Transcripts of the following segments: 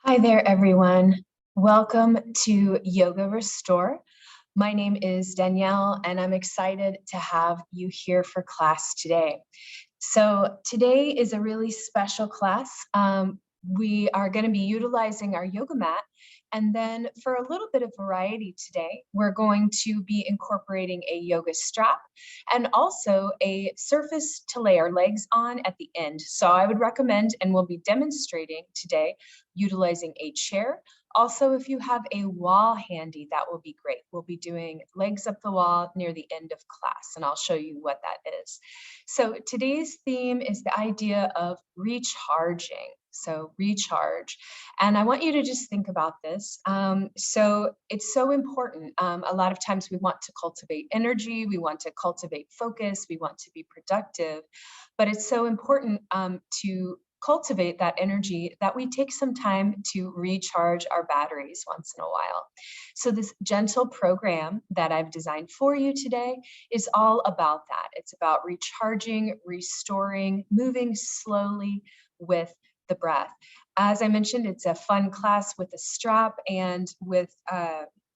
Hi there, everyone. Welcome to Yoga Restore. My name is Danielle, and I'm excited to have you here for class today. So today is a really special class. We are going to be utilizing our yoga mat. And then for a little bit of variety today, we're going to be incorporating a yoga strap and also a surface to lay our legs on at the end. So I would recommend, and we'll be demonstrating today, utilizing a chair. Also, if you have a wall handy, that will be great. We'll be doing legs up the wall near the end of class, and I'll show you what that is. So today's theme is the idea of recharging. So recharge. And I want you to just think about this. So it's so important. A lot of times we want to cultivate energy, we want to cultivate focus, we want to be productive, but it's so important to cultivate that energy that we take some time to recharge our batteries once in a while. So this gentle program that I've designed for you today is all about that. It's about recharging, restoring, moving slowly with the breath. As I mentioned, it's a fun class with a strap and with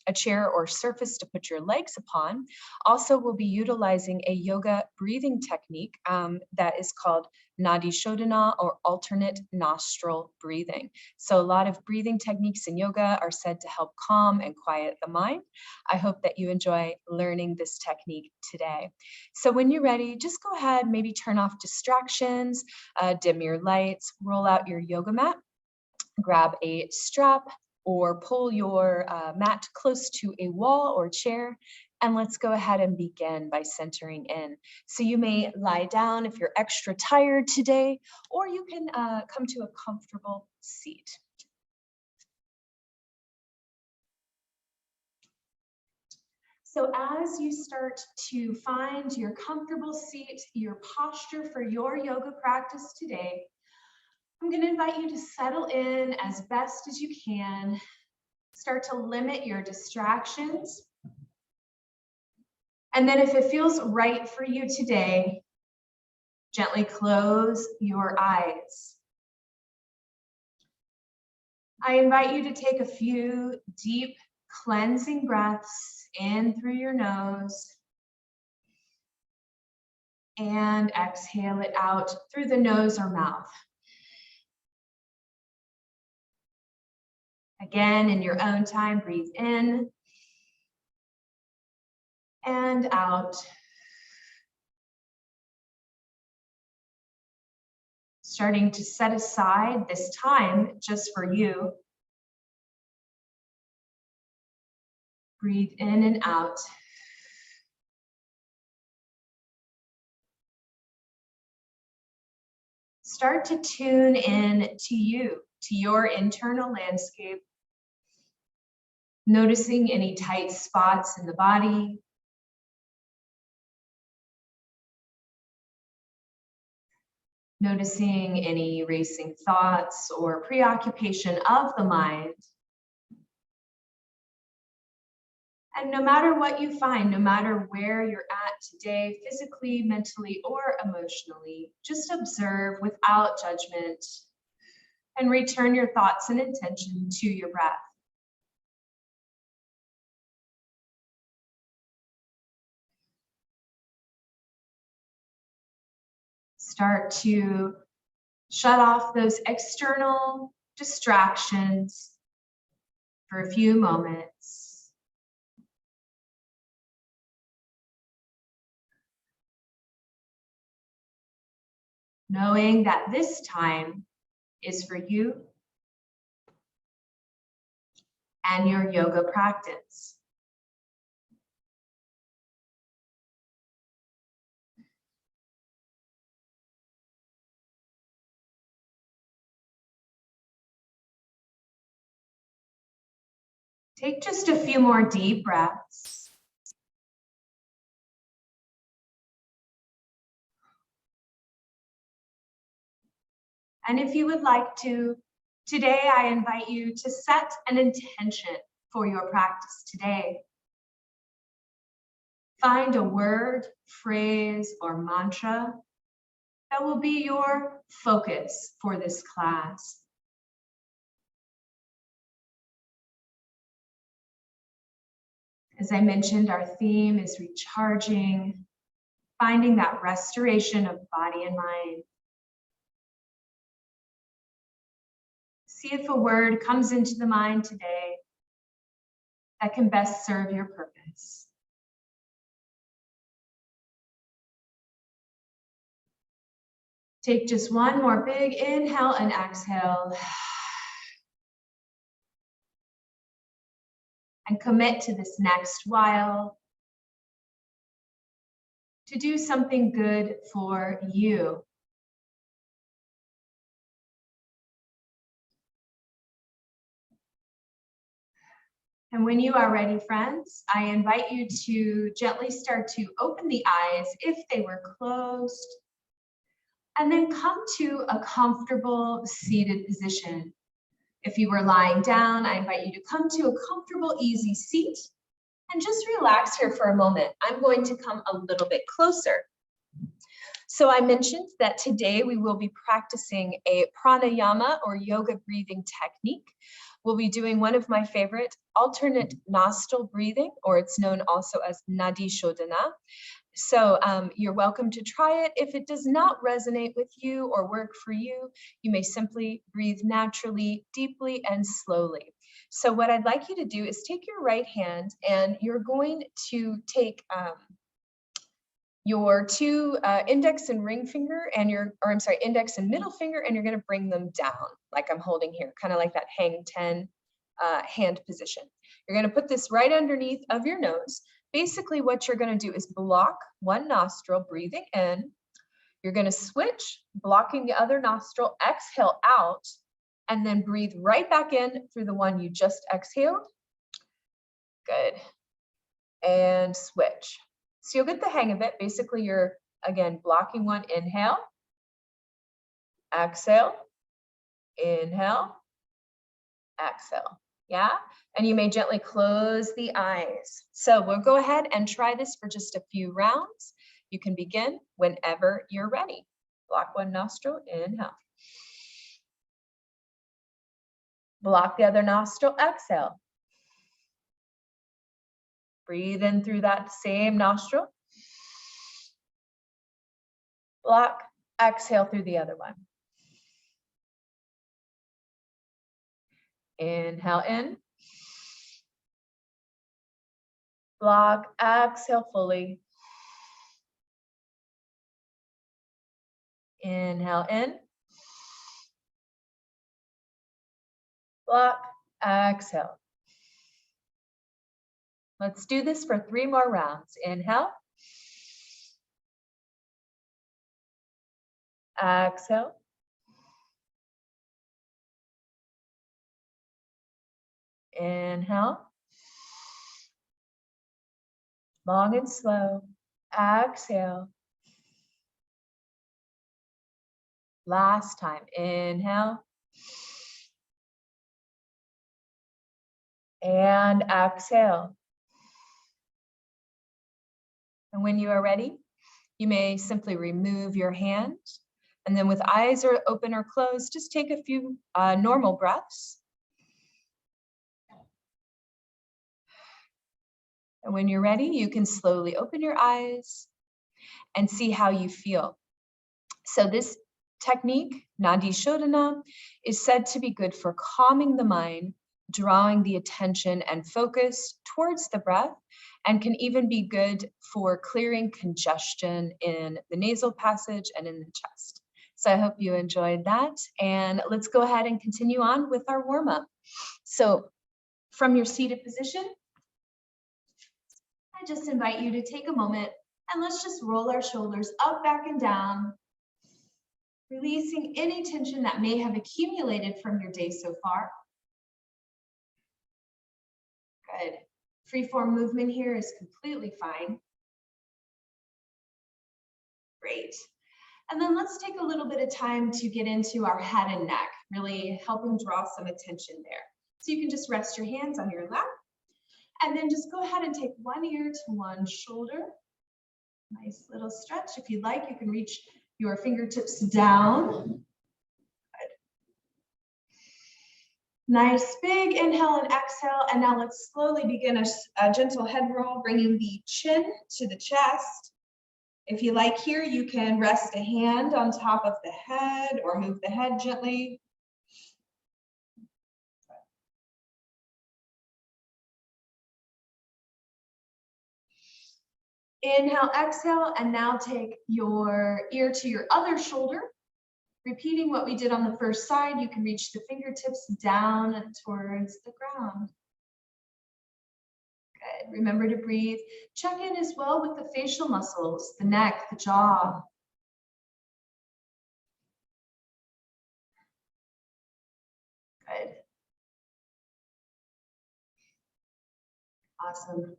a chair or surface to put your legs upon. Also, we'll be utilizing a yoga breathing technique that is called Nadi Shodhana, or alternate nostril breathing. So a lot of breathing techniques in yoga are said to help calm and quiet the mind. I hope that you enjoy learning this technique today. So when you're ready, just go ahead, maybe turn off distractions, dim your lights, roll out your yoga mat, grab a strap, or pull your mat close to a wall or chair, and let's go ahead and begin by centering in. So you may lie down if you're extra tired today, or you can come to a comfortable seat. So as you start to find your comfortable seat, your posture for your yoga practice today, I'm going to invite you to settle in as best as you can. Start to limit your distractions. And then if it feels right for you today, gently close your eyes. I invite you to take a few deep cleansing breaths in through your nose and exhale it out through the nose or mouth. Again, in your own time, breathe in and out. Starting to set aside this time just for you. Breathe in and out. Start to tune in to you, to your internal landscape. Noticing any tight spots in the body. Noticing any racing thoughts or preoccupation of the mind. And no matter what you find, no matter where you're at today, physically, mentally, or emotionally, just observe without judgment and return your thoughts and intention to your breath. Start to shut off those external distractions for a few moments. Knowing that this time is for you and your yoga practice. Take just a few more deep breaths. And if you would like to, today I invite you to set an intention for your practice today. Find a word, phrase, or mantra that will be your focus for this class. As I mentioned, our theme is recharging, finding that restoration of body and mind. See if a word comes into the mind today that can best serve your purpose. Take just one more big inhale and exhale. And commit to this next while to do something good for you. And when you are ready, friends, I invite you to gently start to open the eyes if they were closed, and then come to a comfortable seated position. If you were lying down, I invite you to come to a comfortable, easy seat and just relax here for a moment. I'm going to come a little bit closer. So I mentioned that today we will be practicing a pranayama or yoga breathing technique. We'll be doing one of my favorite alternate nostril breathing, or it's known also as nadi shodhana. So you're welcome to try it. If it does not resonate with you or work for you, you may simply breathe naturally, deeply, and slowly. So what I'd like you to do is take your right hand and you're going to take your two index and ring finger and index and middle finger, and you're going to bring them down like I'm holding here, kind of like that hang 10 hand position. You're going to put this right underneath of your nose. Basically what you're going to do is block one nostril, breathing in. You're going to switch, blocking the other nostril, exhale out, and then breathe right back in through the one you just exhaled. Good. And switch. So you'll get the hang of it. Basically, you're, again, blocking one, inhale, exhale, inhale, exhale, yeah? And you may gently close the eyes. So we'll go ahead and try this for just a few rounds. You can begin whenever you're ready. Block one nostril, inhale. Block the other nostril, exhale. Breathe in through that same nostril. Block, exhale through the other one. Inhale in. Block, exhale fully. Inhale in. Block, exhale. Let's do this for 3 more rounds. Inhale. Exhale. Inhale. Long and slow. Exhale. Last time. Inhale. And exhale. And when you are ready, you may simply remove your hand. And then with eyes open or closed, just take a few normal breaths. And when you're ready, you can slowly open your eyes and see how you feel. So this technique, Nadi Shodhana, is said to be good for calming the mind, drawing the attention and focus towards the breath, and can even be good for clearing congestion in the nasal passage and in the chest. So I hope you enjoyed that. And let's go ahead and continue on with our warm-up. So from your seated position, I just invite you to take a moment and let's just roll our shoulders up, back, and down, releasing any tension that may have accumulated from your day so far. Good. Free-form movement here is completely fine. Great. And then let's take a little bit of time to get into our head and neck, really helping draw some attention there. So you can just rest your hands on your lap. And then just go ahead and take one ear to one shoulder. Nice little stretch. If you'd like, you can reach your fingertips down. Good. Nice big inhale and exhale. And now let's slowly begin a gentle head roll, bringing the chin to the chest. If you like here, you can rest a hand on top of the head or move the head gently. Inhale, exhale, and now take your ear to your other shoulder. Repeating what we did on the first side, you can reach the fingertips down towards the ground. Good. Remember to breathe. Check in as well with the facial muscles, the neck, the jaw. Good. Awesome.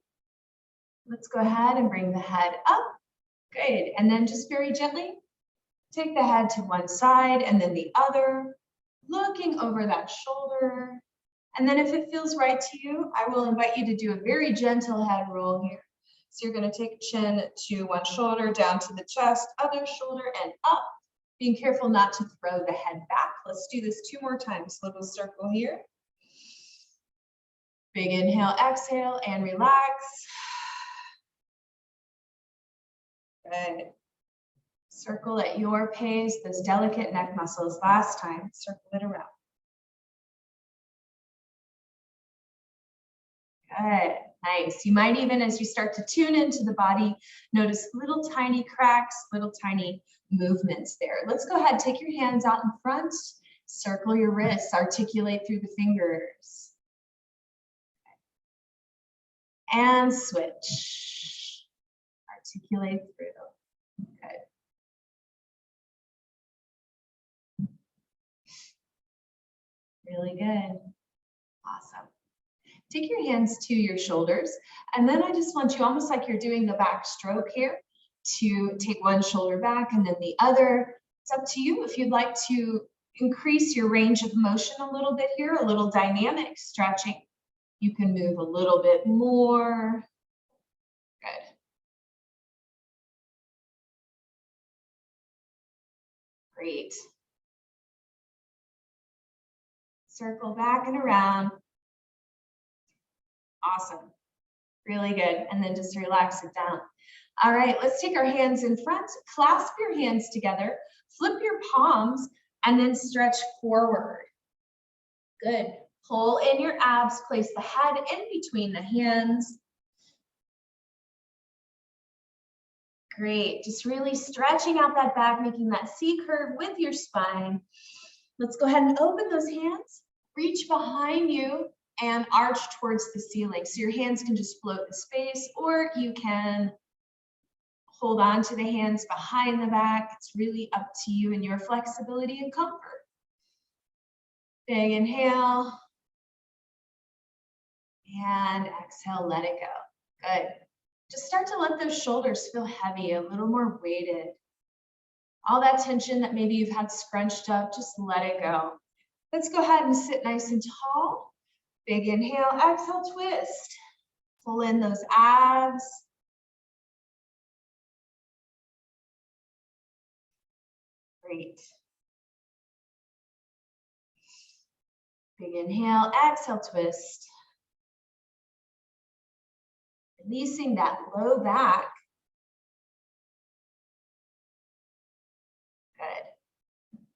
Let's go ahead and bring the head up. Good. And then just very gently take the head to one side and then the other, looking over that shoulder. And then if it feels right to you, I will invite you to do a very gentle head roll here. So you're going to take chin to one shoulder, down to the chest, other shoulder, and up. Being careful not to throw the head back. Let's do this 2 more times. Little circle here. Big inhale, exhale, and relax. Good. Circle at your pace, those delicate neck muscles. Last time, circle it around. Good, nice. You might even, as you start to tune into the body, notice little tiny cracks, little tiny movements there. Let's go ahead, take your hands out in front, circle your wrists, articulate through the fingers. And switch. Articulate through. Good. Really good. Awesome. Take your hands to your shoulders, and then I just want you, almost like you're doing the back stroke here, to take one shoulder back and then the other. It's up to you if you'd like to increase your range of motion a little bit here, a little dynamic stretching. You can move a little bit more. Good. Great. Circle back and around. Awesome. Really good. And then just relax it down. All right, let's take our hands in front, clasp your hands together, flip your palms, and then stretch forward. Good. Pull in your abs, place the head in between the hands. Great. Just really stretching out that back, making that C curve with your spine. Let's go ahead and open those hands, reach behind you, and arch towards the ceiling. So your hands can just float in space, or you can hold on to the hands behind the back. It's really up to you and your flexibility and comfort. Big inhale. And exhale, let it go. Good. Just start to let those shoulders feel heavy, a little more weighted. All that tension that maybe you've had scrunched up, just let it go. Let's go ahead and sit nice and tall. Big inhale, exhale, twist. Pull in those abs. Great. Big inhale, exhale, twist. Releasing that low back. Good.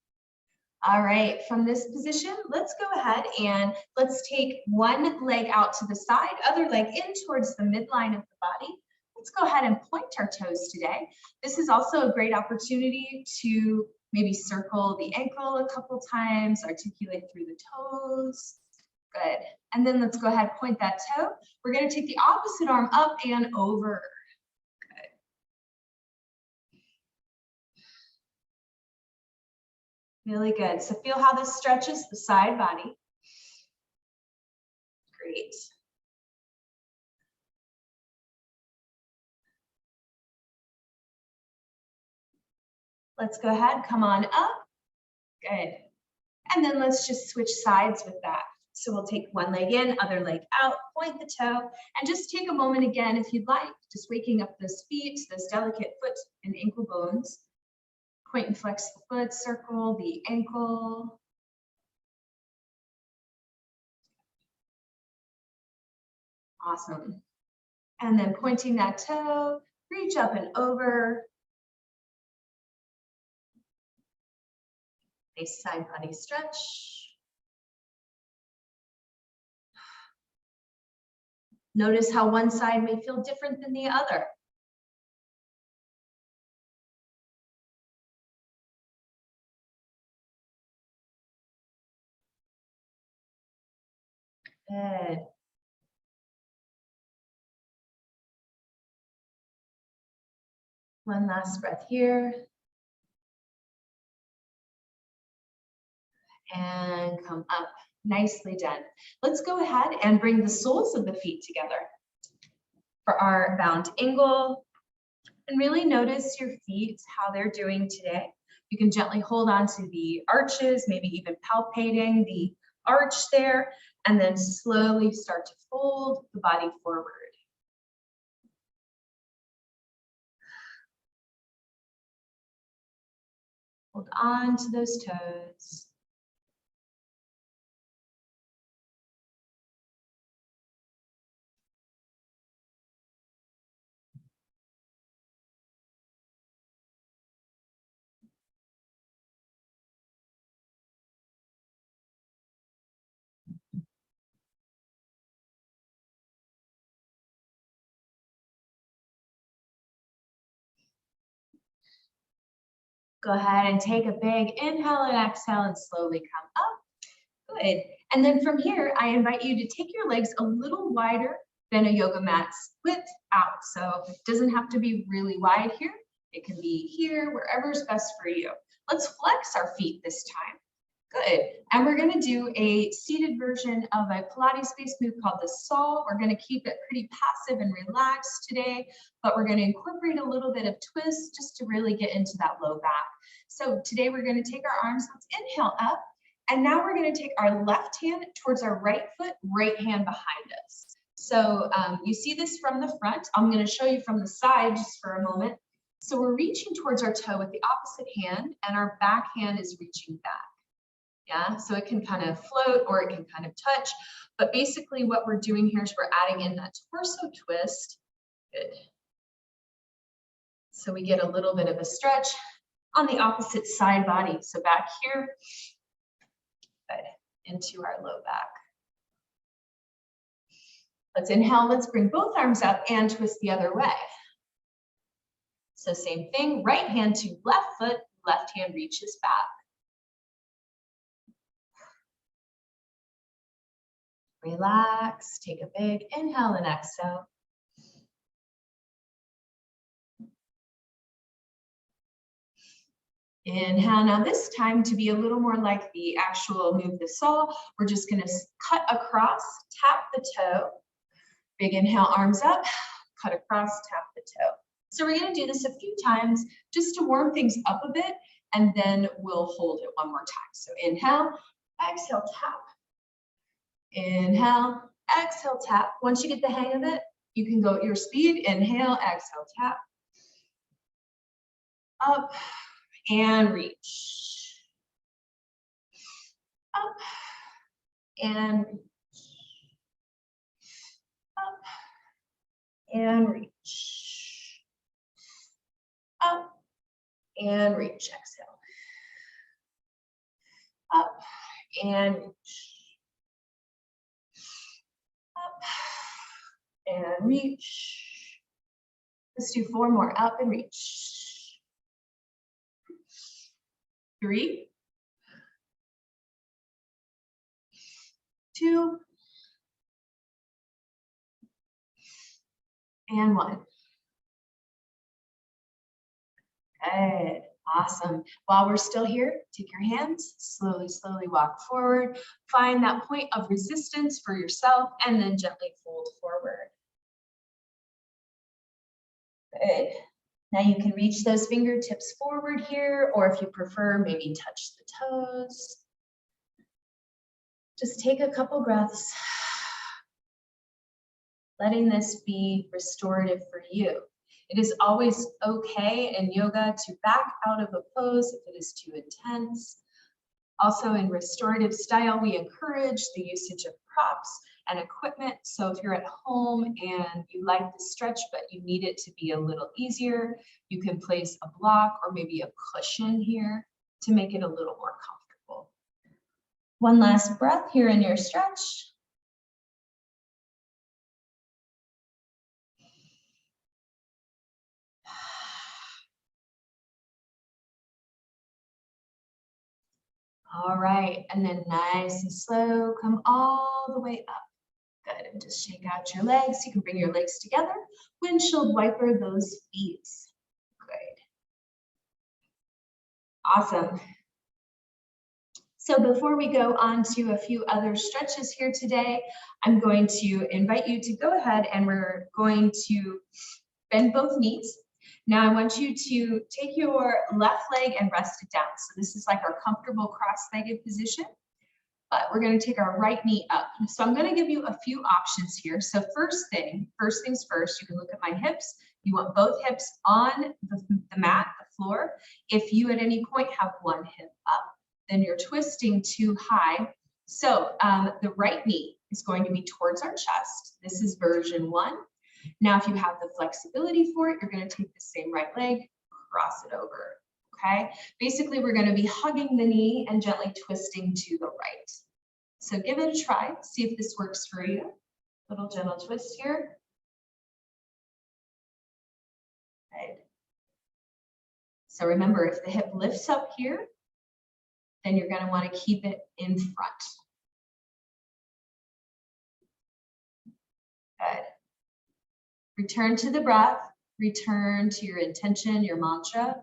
All right, from this position, let's go ahead and let's take one leg out to the side, other leg in towards the midline of the body. Let's go ahead and point our toes today. This is also a great opportunity to maybe circle the ankle a couple times, articulate through the toes. Good. And then let's go ahead, point that toe. We're going to take the opposite arm up and over. Good. Really good. So feel how this stretches the side body. Great. Let's go ahead, come on up. Good. And then let's just switch sides with that. So we'll take one leg in, other leg out, point the toe, and just take a moment again, if you'd like, just waking up those feet, those delicate foot and ankle bones. Point and flex the foot, circle the ankle. Awesome. And then pointing that toe, reach up and over. Nice side body stretch. Notice how one side may feel different than the other. Good. One last breath here. And come up. Nicely done. Let's go ahead and bring the soles of the feet together for our bound angle. And really notice your feet, how they're doing today. You can gently hold on to the arches, maybe even palpating the arch there, and then slowly start to fold the body forward. Hold on to those toes. Go ahead and take a big inhale and exhale and slowly come up. Good. And then from here, I invite you to take your legs a little wider than a yoga mat's width out. So it doesn't have to be really wide here. It can be here, wherever is best for you. Let's flex our feet this time. Good. And we're going to do a seated version of a Pilates-based move called the saw. We're going to keep it pretty passive and relaxed today, but we're going to incorporate a little bit of twist just to really get into that low back. So today we're going to take our arms, let's inhale up, and now we're going to take our left hand towards our right foot, right hand behind us. So you see this from the front. I'm going to show you from the side just for a moment. So we're reaching towards our toe with the opposite hand, and our back hand is reaching back. Yeah, so it can kind of float or it can kind of touch, but basically what we're doing here is we're adding in that torso twist. Good. So we get a little bit of a stretch on the opposite side body. So back here, good, into our low back. Let's inhale, let's bring both arms up and twist the other way. So same thing, right hand to left foot, left hand reaches back. Relax, take a big inhale and exhale. Inhale, now this time to be a little more like the actual move the saw, we're just gonna cut across, tap the toe. Big inhale, arms up, cut across, tap the toe. So we're gonna do this a few times just to warm things up a bit, and then we'll hold it one more time. So inhale, exhale, tap. Inhale, exhale, tap. Once you get the hang of it, you can go at your speed. Inhale, exhale, tap. Up and reach. Up and reach. Up and reach. Up and reach. Exhale. Up and reach. Up and reach. Let's do 4 more. Up and reach. 3, 2, and 1. Good. Awesome. While we're still here, take your hands, slowly, slowly walk forward. Find that point of resistance for yourself, and then gently fold forward. Good. Now you can reach those fingertips forward here, or if you prefer, maybe touch the toes. Just take a couple breaths, letting this be restorative for you. It is always okay in yoga to back out of a pose if it is too intense. Also in restorative style, we encourage the usage of props and equipment. So if you're at home and you like the stretch, but you need it to be a little easier, you can place a block or maybe a cushion here to make it a little more comfortable. One last breath here in your stretch. All right, and then nice and slow, come all the way up. Good, and just shake out your legs. You can bring your legs together. Windshield wiper those feet. Good. Awesome. So before we go on to a few other stretches here today, I'm going to invite you to go ahead and we're going to bend both knees. Now I want you to take your left leg and rest it down. So this is like our comfortable cross-legged position, but we're going to take our right knee up. So I'm going to give you a few options here. So first things first, you can look at my hips. You want both hips on the mat, the floor. If you at any point have one hip up, then you're twisting too high. So the right knee is going to be towards our chest. This is version 1. Now, if you have the flexibility for it, you're going to take the same right leg, cross it over, okay? Basically, we're going to be hugging the knee and gently twisting to the right. So give it a try, see if this works for you. Little gentle twist here. Right. So remember, if the hip lifts up here, then you're going to want to keep it in front. Good. Return to the breath, return to your intention, your mantra.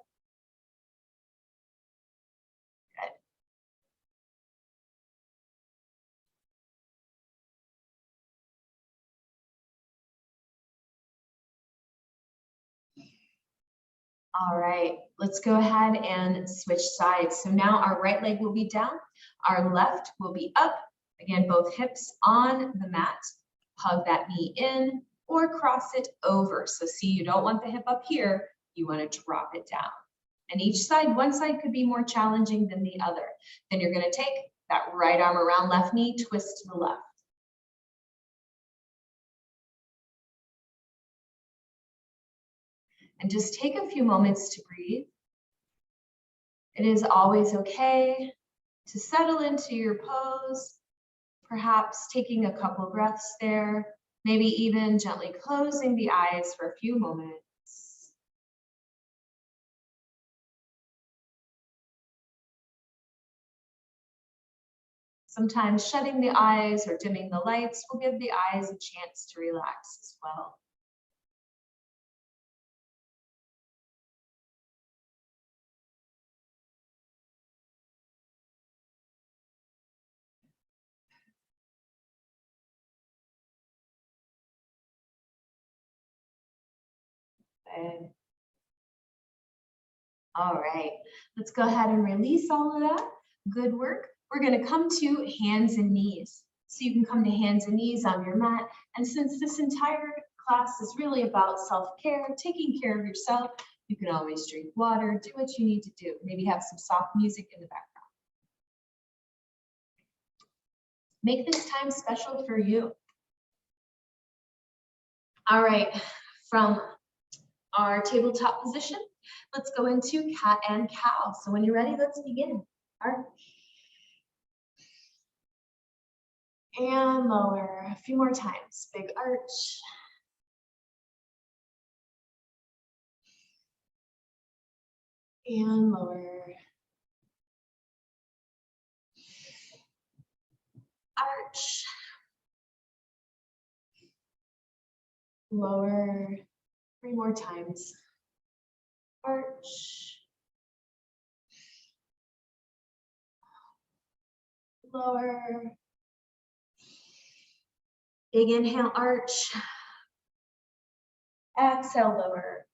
Good. All right, let's go ahead and switch sides. So now our right leg will be down, our left will be up. Again, both hips on the mat, hug that knee in, or cross it over. So see, you don't want the hip up here, you want to drop it down. And each side, one side could be more challenging than the other. Then you're going to take that right arm around left knee, twist to the left. And just take a few moments to breathe. It is always okay to settle into your pose, perhaps taking a couple breaths there. Maybe even gently closing the eyes for a few moments. Sometimes shutting the eyes or dimming the lights will give the eyes a chance to relax as well. Good. All right, let's go ahead and release all of that. Good work. We're going to come to hands and knees. So you can come to hands and knees on your mat. And since this entire class is really about self-care, taking care of yourself, you can always drink water, do what you need to do. Maybe have some soft music in the background. Make this time special for you. All right, from our tabletop position, let's go into cat and cow. So when you're ready, let's begin. Arch. And lower. A few more times. Big arch. And lower. Arch. Lower. 3 more times. Arch. Lower. Big inhale, arch. Exhale, lower.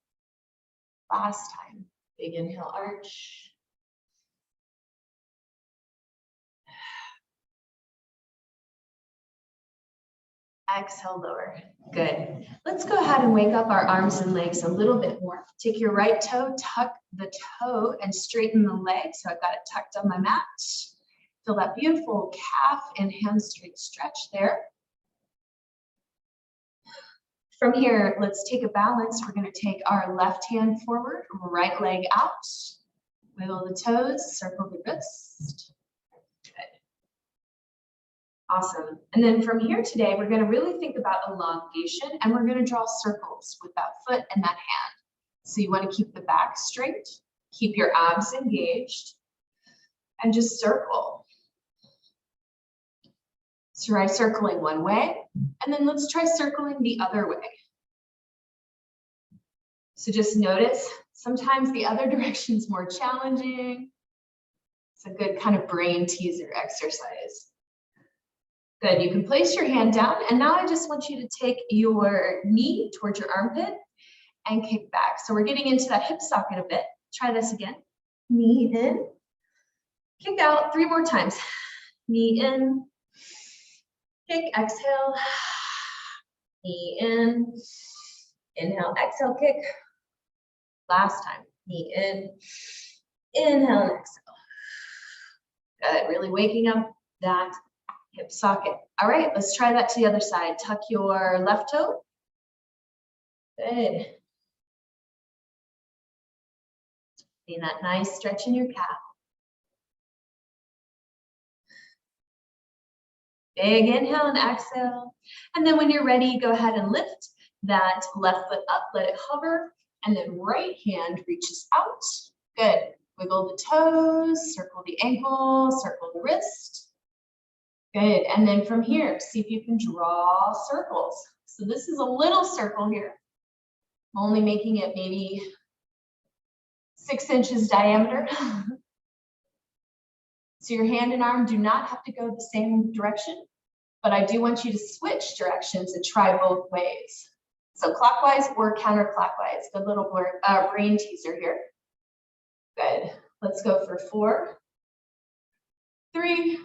Last time. Big inhale, arch. Exhale, lower. Good. Let's go ahead and wake up our arms and legs a little bit more. Take your right toe, tuck the toe, and straighten the leg. So I've got it tucked on my mat. Feel that beautiful calf and hamstring stretch there. From here, let's take a balance. We're going to take our left hand forward, right leg out, wiggle the toes, circle the wrist. Good. Awesome. And then from here today, we're going to really think about elongation, and we're going to draw circles with that foot and that hand. So you want to keep the back straight, keep your abs engaged, and just circle. So try circling one way, and then let's try circling the other way. So just notice, sometimes the other direction's more challenging. It's a good kind of brain teaser exercise. Good, you can place your hand down, and now I just want you to take your knee towards your armpit and kick back. So we're getting into that hip socket a bit. Try this again. Knee in, kick out 3 more times. Knee in, kick, exhale, knee in, inhale, exhale, kick. Last time, knee in, inhale, and exhale. Good, really waking up that hip socket. All right, let's try that to the other side. Tuck your left toe. Good. See that nice stretch in your calf. Big inhale and exhale. And then when you're ready, go ahead and lift that left foot up, let it hover, and then right hand reaches out. Good. Wiggle the toes, circle the ankle, circle the wrist. Good. And then from here, see if you can draw circles. So this is a little circle here. I'm only making it maybe 6 inches diameter. So your hand and arm do not have to go the same direction, but I do want you to switch directions and try both ways. So clockwise or counterclockwise. Good little brain teaser here. Good. Let's go for 4, 3,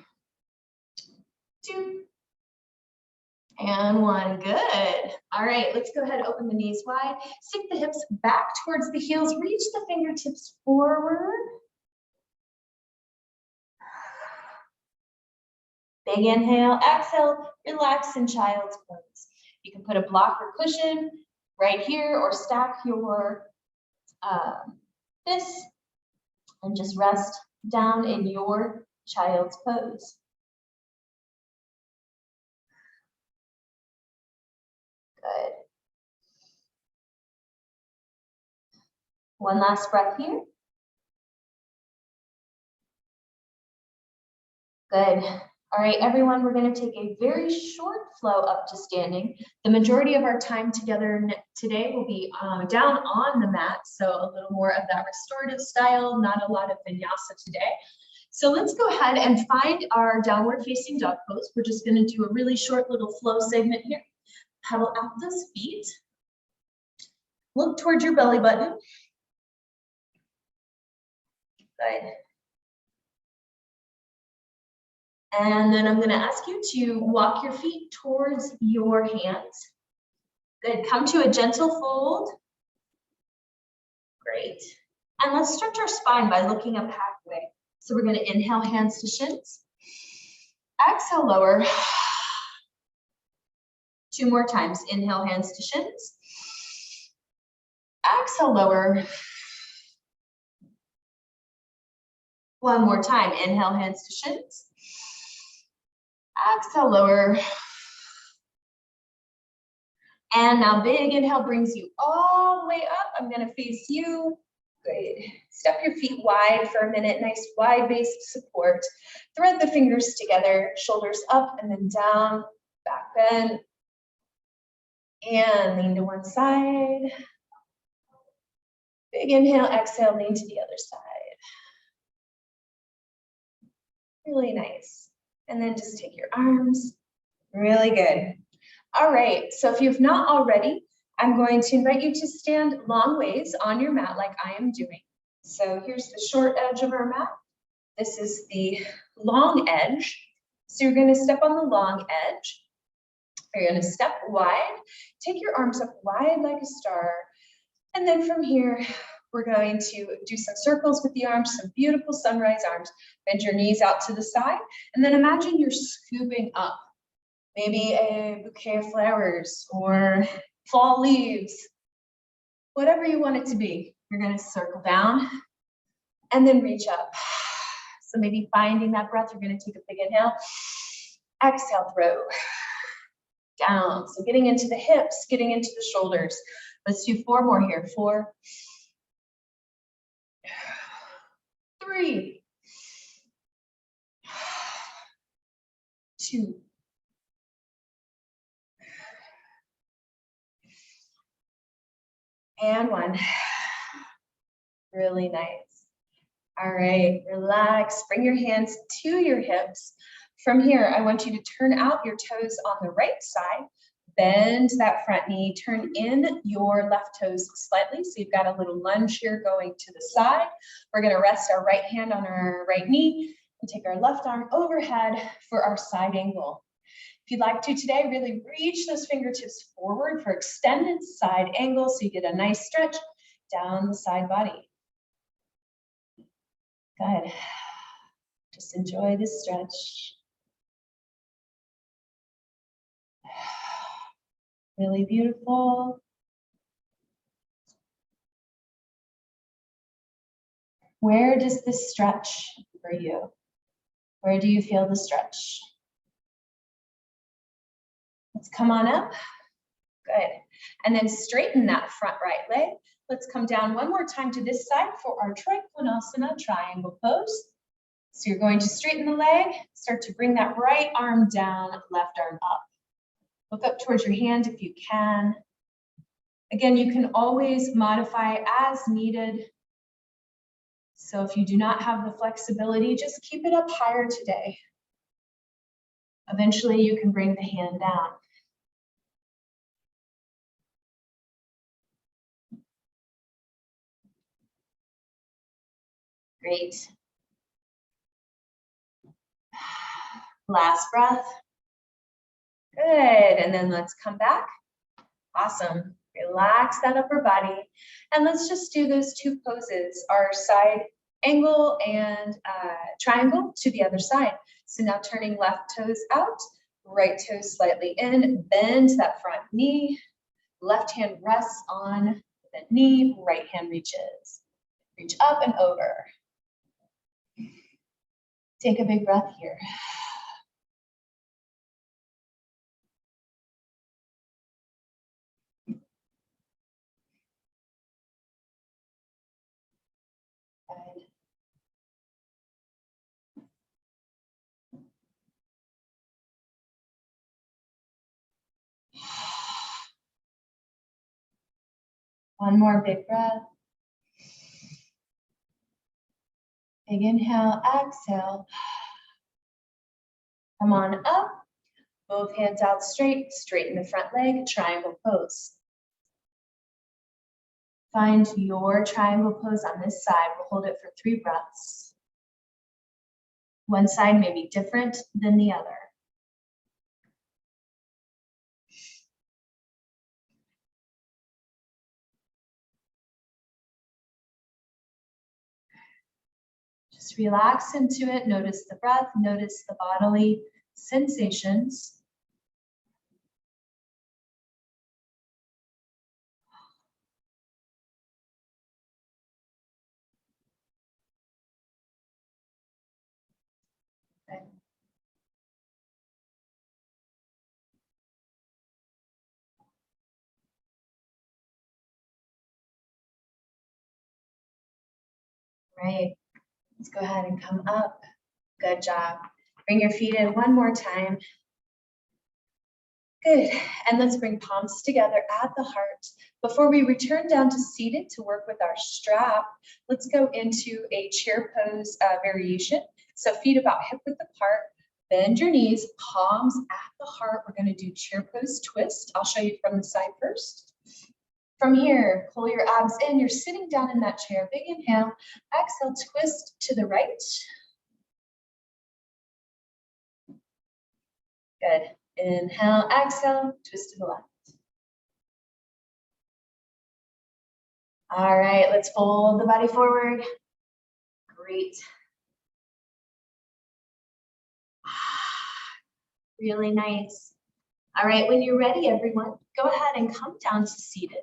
2, and 1. Good. All right, let's go ahead and open the knees wide. Stick the hips back towards the heels. Reach the fingertips forward. Big inhale, exhale, relax in child's pose. You can put a block or cushion right here or stack your fists and just rest down in your child's pose. Good. One last breath here. Good. All right, everyone, we're going to take a very short flow up to standing. The majority of our time together today will be down on the mat, so a little more of that restorative style, not a lot of vinyasa today. So let's go ahead and find our downward facing dog pose. We're just going to do a really short little flow segment here. Pedal out those feet. Look towards your belly button. Good. And then I'm going to ask you to walk your feet towards your hands. Good. Come to a gentle fold. Great. And let's stretch our spine by looking up halfway. So we're going to inhale, hands to shins. Exhale, lower. 2 more times. Inhale, hands to shins. Exhale, lower. 1 more time. Inhale, hands to shins. Exhale, lower. And now big inhale brings you all the way up. I'm going to face you. Great. Step your feet wide for a minute. Nice wide base of support. Thread the fingers together. Shoulders up and then down. Back bend. And lean to one side. Big inhale, exhale, lean to the other side. Really nice. And then just take your arms. Really good. All right, so if you've not already, I'm going to invite you to stand long ways on your mat like I am doing. So here's the short edge of our mat. This is the long edge. So you're going to step on the long edge. You're going to step wide. Take your arms up wide like a star. And then from here, We're going to do some circles with the arms, some beautiful sunrise arms. Bend your knees out to the side, and then imagine you're scooping up maybe a bouquet of flowers or fall leaves, whatever you want it to be. You're going to circle down and then reach up. So maybe finding that breath, you're going to take a big inhale. Exhale, throw down. So getting into the hips, getting into the shoulders. Let's do 4 more here. 4, 3, 2, and 1. Really nice. All right, relax. Bring your hands to your hips. From here, I want you to turn out your toes on the right side. Bend that front knee. Turn in your left toes slightly. So you've got a little lunge here going to the side. We're going to rest our right hand on our right knee and take our left arm overhead for our side angle. If you'd like to today, really reach those fingertips forward for extended side angle so you get a nice stretch down the side body. Good. Just enjoy this stretch. Really beautiful. Where does this stretch for you? Where do you feel the stretch? Let's come on up. Good. And then straighten that front right leg. Let's come down one more time to this side for our Trikonasana triangle pose. So you're going to straighten the leg, start to bring that right arm down, left arm up. Look up towards your hand if you can. Again, you can always modify as needed. So if you do not have the flexibility, just keep it up higher today. Eventually you can bring the hand down. Great. Last breath. Good, and then let's come back. Awesome. Relax that upper body. And let's just do those 2 poses, our side angle and triangle to the other side. So now turning left toes out, right toes slightly in, bend that front knee, left hand rests on the knee, right hand reaches. Reach up and over. Take a big breath here. Good. One more big breath. Big inhale, exhale. Come on up. Both hands out straight, straighten the front leg, triangle pose. Find your triangle pose on this side. We'll hold it for 3 breaths. One side may be different than the other. Just relax into it. Notice the breath, notice the bodily sensations. Okay. Right. Let's go ahead and come up. Good job. Bring your feet in one more time. Good. And let's bring palms together at the heart. Before we return down to seated to work with our strap, let's go into a chair pose variation. So feet about hip width apart. Bend your knees, palms at the heart. We're going to do chair pose twist. I'll show you from the side first. From here, pull your abs in. You're sitting down in that chair. Big inhale. Exhale, twist to the right. Good. Inhale, exhale, twist to the left. All right, let's fold the body forward. Great. Really nice. All right, when you're ready, everyone, go ahead and come down to seated.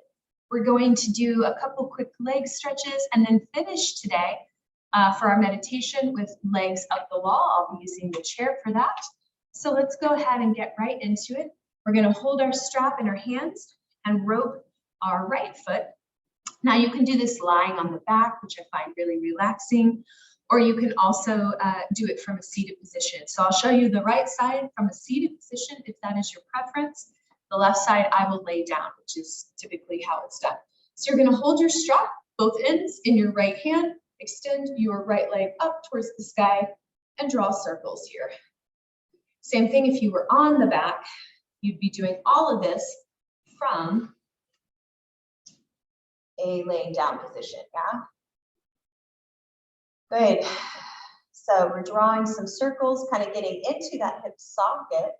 We're going to do a couple quick leg stretches and then finish today for our meditation with legs up the wall. I'll be using the chair for that. So let's go ahead and get right into it. We're going to hold our strap in our hands and rope our right foot. Now you can do this lying on the back, which I find really relaxing, or you can also do it from a seated position. So I'll show you the right side from a seated position if that is your preference. The left side I will lay down, which is typically how it's done. So you're going to hold your strap, both ends in your right hand, extend your right leg up towards the sky and draw circles here. Same thing if you were on the back, you'd be doing all of this from a laying down position, yeah? Good. So we're drawing some circles, kind of getting into that hip socket.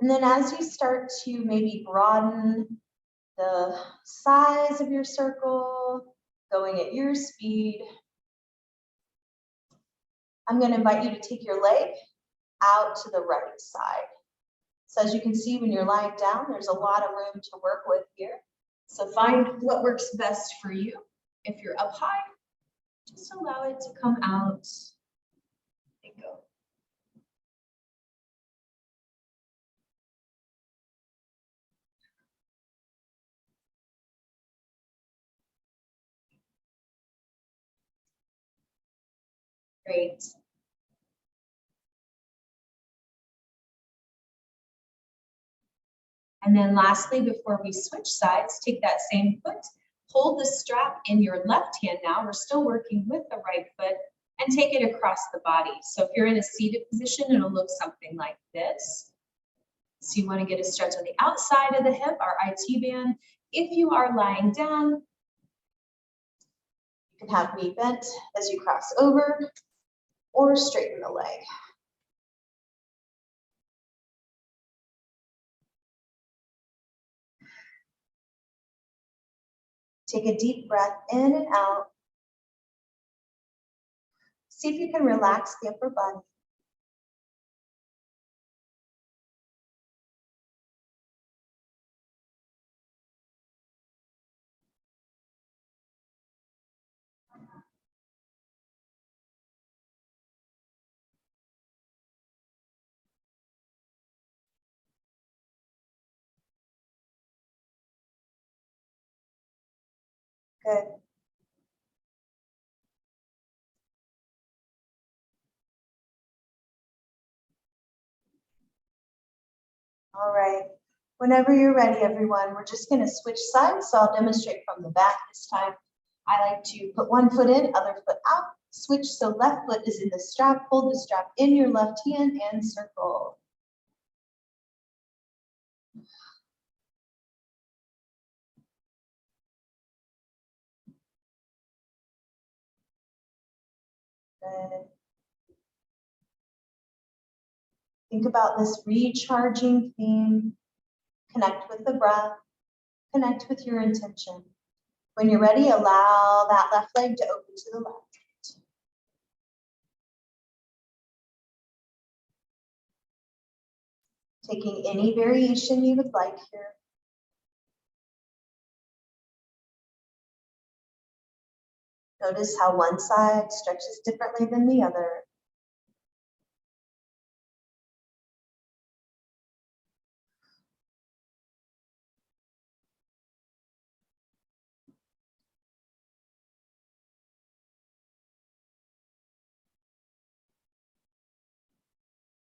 And then as you start to maybe broaden the size of your circle, going at your speed, I'm going to invite you to take your leg out to the right side. So as you can see, when you're lying down, there's a lot of room to work with here. So find what works best for you. If you're up high, just allow it to come out and go. Great. And then lastly, before we switch sides, take that same foot, hold the strap in your left hand now. We're still working with the right foot and take it across the body. So if you're in a seated position, it'll look something like this. So you want to get a stretch on the outside of the hip, our IT band. If you are lying down, you can have knee bent as you cross over or straighten the leg. Take a deep breath in and out. See if you can relax the upper body. Good. All right. Whenever you're ready, everyone, we're just going to switch sides. So I'll demonstrate from the back this time. I like to put one foot in, other foot out, switch. So left foot is in the strap, hold the strap in your left hand and circle. Good. Think about this recharging theme. Connect with the breath, connect with your intention. When you're ready, allow that left leg to open to the left. Taking any variation you would like here. Notice how one side stretches differently than the other.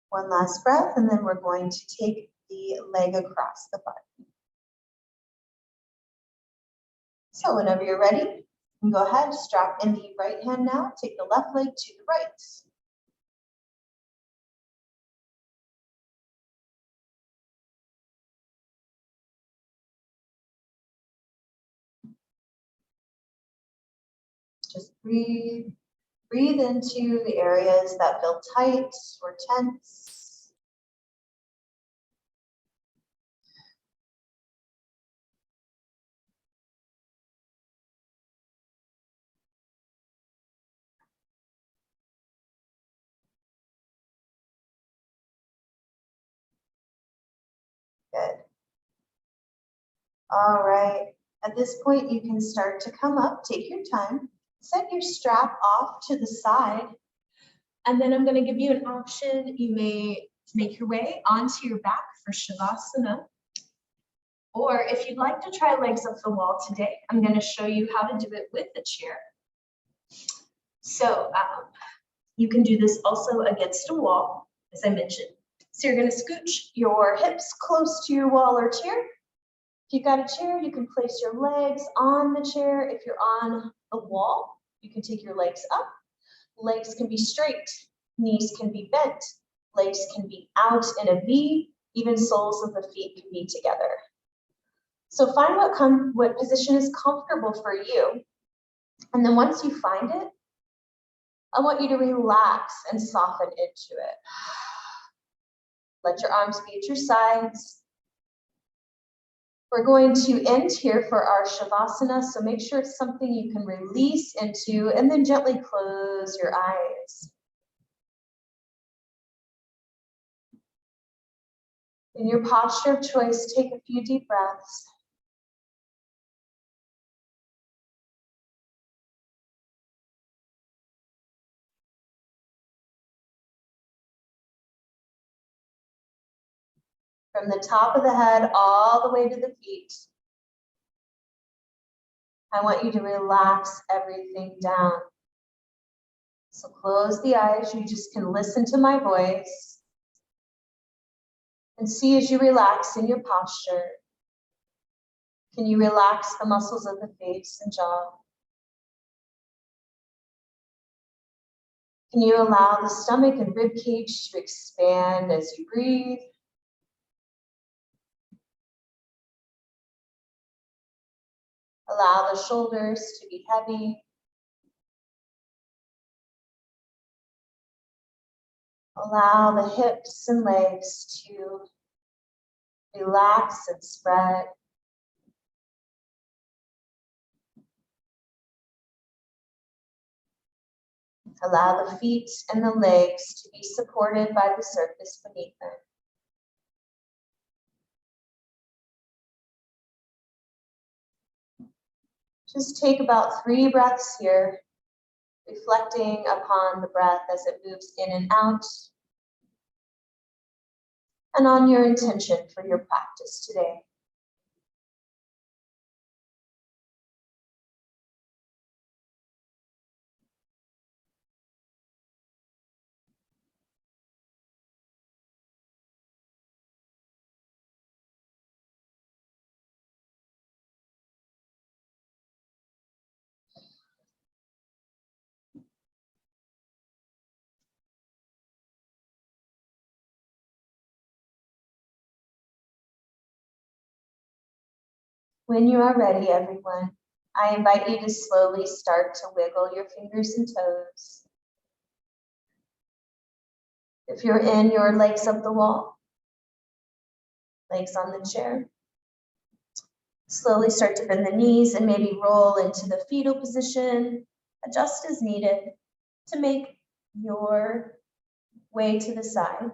One last breath, and then we're going to take the leg across the body. So whenever you're ready, you can go ahead, strap in the right hand now, take the left leg to the right. Just breathe. Breathe into the areas that feel tight or tense. All right, at this point, you can start to come up, take your time, set your strap off to the side, and then I'm gonna give you an option. You may make your way onto your back for Shavasana, or if you'd like to try legs up the wall today, I'm gonna show you how to do it with the chair. So you can do this also against a wall, as I mentioned. So you're gonna scooch your hips close to your wall or chair. If you've got a chair, you can place your legs on the chair. If you're on the wall, you can take your legs up. Legs can be straight, knees can be bent, legs can be out in a V, even soles of the feet can be together. So find what position is comfortable for you. And then once you find it, I want you to relax and soften into it. Let your arms be at your sides. We're going to end here for our Shavasana, so make sure it's something you can release into and then gently close your eyes. In your posture of choice, take a few deep breaths. From the top of the head all the way to the feet, I want you to relax everything down. So close the eyes, you just can listen to my voice and see as you relax in your posture. Can you relax the muscles of the face and jaw? Can you allow the stomach and rib cage to expand as you breathe? Allow the shoulders to be heavy. Allow the hips and legs to relax and spread. Allow the feet and the legs to be supported by the surface beneath them. Just take about 3 breaths here, reflecting upon the breath as it moves in and out, and on your intention for your practice today. When you are ready, everyone, I invite you to slowly start to wiggle your fingers and toes. If you're in your legs up the wall, legs on the chair, slowly start to bend the knees and maybe roll into the fetal position. Adjust as needed to make your way to the side.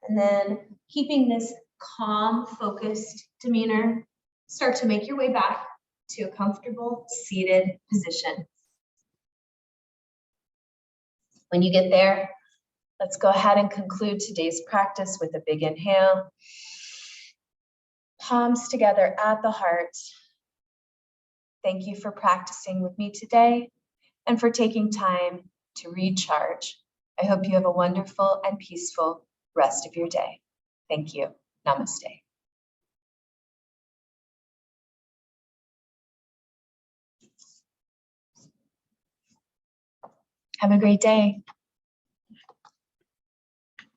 And then keeping this calm, focused demeanor, start to make your way back to a comfortable seated position. When you get there, let's go ahead and conclude today's practice with a big inhale. Palms together at the heart. Thank you for practicing with me today and for taking time to recharge. I hope you have a wonderful and peaceful rest of your day. Thank you. Namaste. Have a great day.